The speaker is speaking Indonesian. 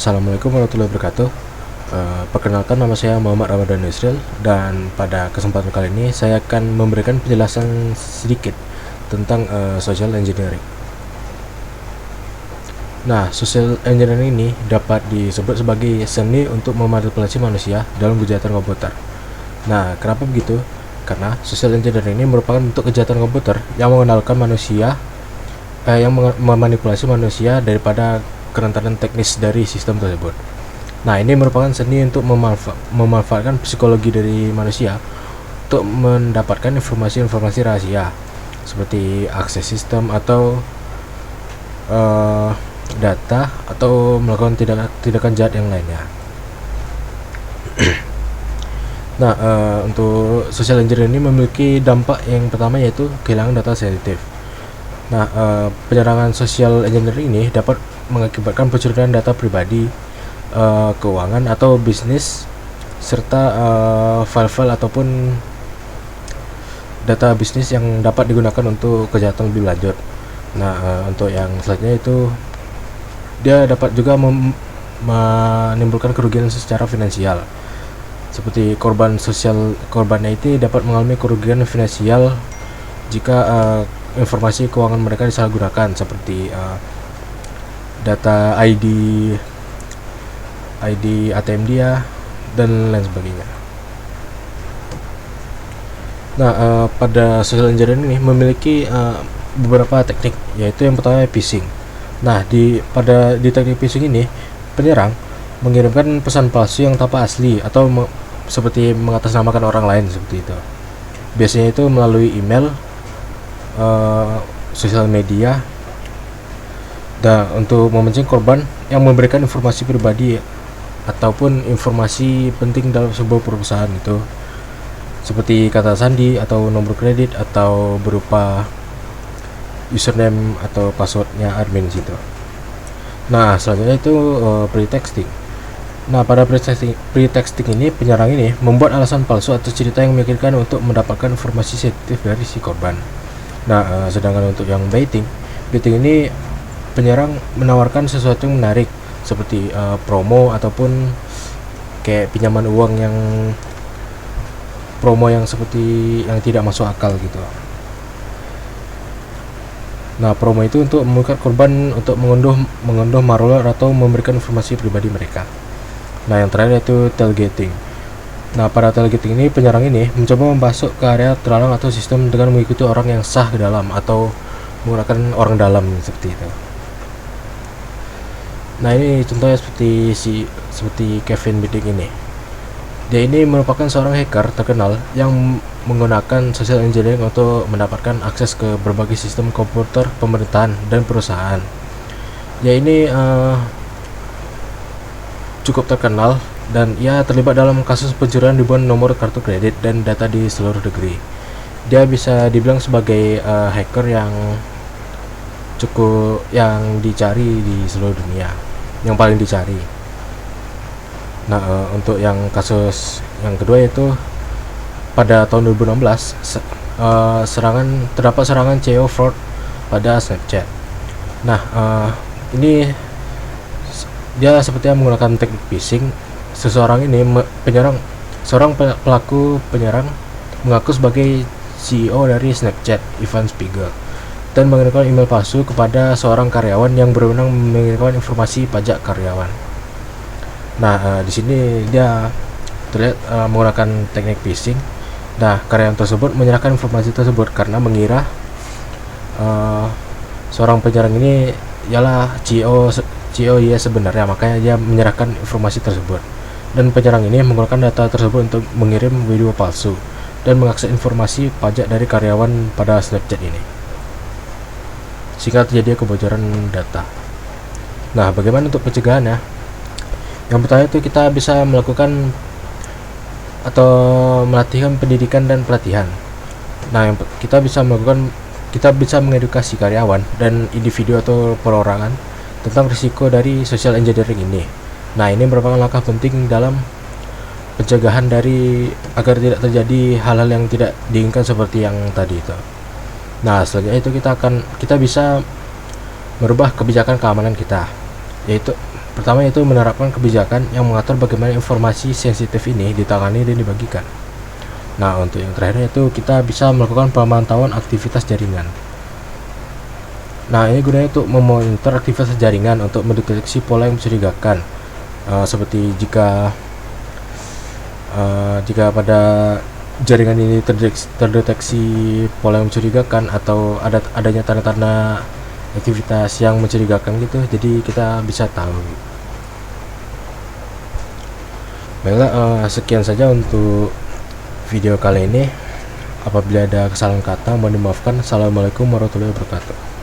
Assalamualaikum warahmatullahi wabarakatuh. Perkenalkan, nama saya Muhammad Ramadan Yusril, dan pada kesempatan kali ini saya akan memberikan penjelasan sedikit tentang social engineering. Nah, social engineering ini dapat disebut sebagai seni untuk memanipulasi manusia dalam kejahatan komputer. Nah, kenapa begitu? Karena social engineering ini merupakan bentuk kejahatan komputer yang mengandalkan manusia, yang memanipulasi manusia daripada kerentanan teknis dari sistem tersebut. Nah, ini merupakan seni untuk memanfaatkan psikologi dari manusia untuk mendapatkan informasi-informasi rahasia seperti akses sistem atau data, atau melakukan tindakan jahat yang lainnya. Nah, untuk social engineering ini memiliki dampak yang pertama, yaitu kehilangan data sensitif. Nah, penyerangan social engineering ini dapat mengakibatkan pencurian data pribadi, keuangan atau bisnis, serta file-file ataupun data bisnis yang dapat digunakan untuk kejahatan lebih lanjut. Nah, untuk yang selanjutnya itu dia dapat juga menimbulkan kerugian secara finansial, seperti korbannya itu dapat mengalami kerugian finansial jika informasi keuangan mereka disalahgunakan, seperti data ID ATM dia dan lain sebagainya. Nah, pada social engineering ini memiliki beberapa teknik, yaitu yang pertama phishing. Nah, di teknik phishing ini penyerang mengirimkan pesan palsu yang tanpa asli atau seperti mengatasnamakan orang lain, seperti itu. Biasanya itu melalui email, sosial media, dan untuk memancing korban yang memberikan informasi pribadi ataupun informasi penting dalam sebuah perusahaan, itu seperti kata sandi atau nomor kredit, atau berupa username atau passwordnya admin situ. Nah, selanjutnya itu pretexting. Nah, pada pretexting ini penyerang ini membuat alasan palsu atau cerita yang meyakinkan untuk mendapatkan informasi sensitif dari si korban. Nah, sedangkan untuk yang baiting ini penyerang menawarkan sesuatu yang menarik, seperti promo ataupun kayak pinjaman uang yang seperti yang tidak masuk akal gitu. Nah, promo itu untuk memikat korban untuk mengunduh malware atau memberikan informasi pribadi mereka. Nah, yang terakhir yaitu tailgating. Nah, pada tailgating ini penyerang ini mencoba masuk ke area terlarang atau sistem dengan mengikuti orang yang sah ke dalam atau menggunakan orang dalam, seperti itu. Nah, ini contohnya seperti Kevin Bidding ini. Dia ini merupakan seorang hacker terkenal yang menggunakan social engineering untuk mendapatkan akses ke berbagai sistem komputer pemerintahan dan perusahaan. Dia ini cukup terkenal dan ia terlibat dalam kasus pencurian ribuan nomor kartu kredit dan data di seluruh negeri. Dia bisa dibilang sebagai hacker yang dicari di seluruh dunia, yang paling dicari. Nah, untuk yang kasus yang kedua yaitu pada tahun 2016 terdapat serangan CEO fraud pada Snapchat. Nah, ini dia sepertinya menggunakan teknik phishing. Seorang pelaku penyerang mengaku sebagai CEO dari Snapchat, Ivan Spiegel, dan mengirimkan email palsu kepada seorang karyawan yang berwenang mengirimkan informasi pajak karyawan. Nah, di sini dia terlihat menggunakan teknik phishing. Nah, karyawan tersebut menyerahkan informasi tersebut karena mengira seorang penyerang ini ialah CEO dia sebenarnya, makanya dia menyerahkan informasi tersebut. Dan penyerang ini menggunakan data tersebut untuk mengirim video palsu dan mengakses informasi pajak dari karyawan pada Snapchat ini, sehingga terjadi kebocoran data. Nah, bagaimana untuk pencegahannya? Yang pertama itu kita bisa melakukan atau melatihkan pendidikan dan pelatihan. Nah, kita bisa mengedukasi karyawan dan individu atau perorangan tentang risiko dari social engineering ini. Nah, ini merupakan langkah penting dalam pencegahan agar tidak terjadi hal-hal yang tidak diinginkan seperti yang tadi itu. Nah, selanjutnya itu kita bisa merubah kebijakan keamanan kita, yaitu Pertama yaitu menerapkan kebijakan yang mengatur bagaimana informasi sensitif ini ditangani dan dibagikan. Nah, untuk yang terakhir yaitu kita bisa melakukan pemantauan aktivitas jaringan. Nah, ini gunanya untuk memonitor aktivitas jaringan untuk mendeteksi pola yang mencurigakan. Seperti jika pada jaringan ini terdeteksi pola yang mencurigakan atau adanya tanda-tanda aktivitas yang mencurigakan gitu, jadi kita bisa tahu. Baiklah, sekian saja untuk video kali ini. Apabila ada kesalahan kata mohon dimaafkan. Assalamualaikum warahmatullahi wabarakatuh.